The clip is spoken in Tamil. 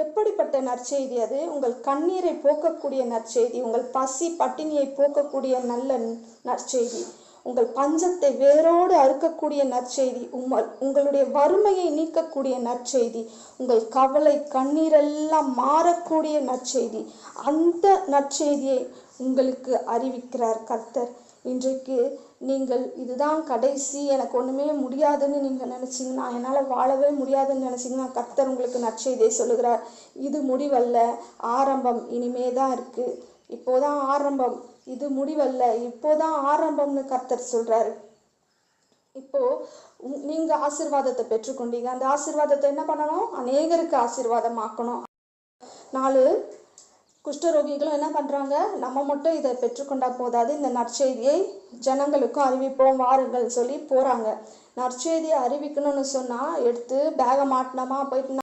எப்படிப்பட்ட நற்செய்தி அது? உங்கள் கண்ணீரை போக்கக்கூடிய நற்செய்தி, உங்கள் பசி பட்டினியை போக்கக்கூடிய நல்ல நற்செய்தி, உங்கள் பஞ்சத்தை வேரோடு அறுக்கக்கூடிய நற்செய்தி, உங்களுடைய வறுமையை நீக்கக்கூடிய நற்செய்தி, உங்கள் கவலை கண்ணீரெல்லாம் மாறக்கூடிய நற்செய்தி. அந்த நற்செய்தியை உங்களுக்கு அறிவிக்கிறார் கர்த்தர். இன்றைக்கு நீங்கள் இதுதான் கடைசி, எனக்கு ஒன்றுமே முடியாதுன்னு நீங்கள் நினச்சிங்கன்னா, என்னால் வாழவே முடியாதுன்னு நினச்சிங்கன்னா, கர்த்தர் உங்களுக்கு நற்செய்தியை சொல்லுகிறார். இது முடிவல்ல, ஆரம்பம். இனிமே தான் இருக்குது, இப்போதான் ஆரம்பம், இது முடிவல்ல, இப்போதான் ஆரம்பம்னு கர்த்தர் சொல்கிறாரு. இப்போது நீங்கள் ஆசீர்வாதத்தை பெற்றுக்கொண்டீங்க. அந்த ஆசீர்வாதத்தை என்ன பண்ணணும்? அநேகருக்கு ஆசீர்வாதமாக்கணும். 4 குஷ்டரோகிகளும் என்ன பண்ணுறாங்க? நம்ம மட்டும் இதை பெற்றுக்கொண்டா போதாது, இந்த நற்செய்தியை ஜனங்களுக்கும் அறிவிப்போம் வாருங்கள் சொல்லி போகிறாங்க. நற்செய்தியை அறிவிக்கணும்னு சொன்னால் எடுத்து பேகை மாட்டினமா போயிட்டு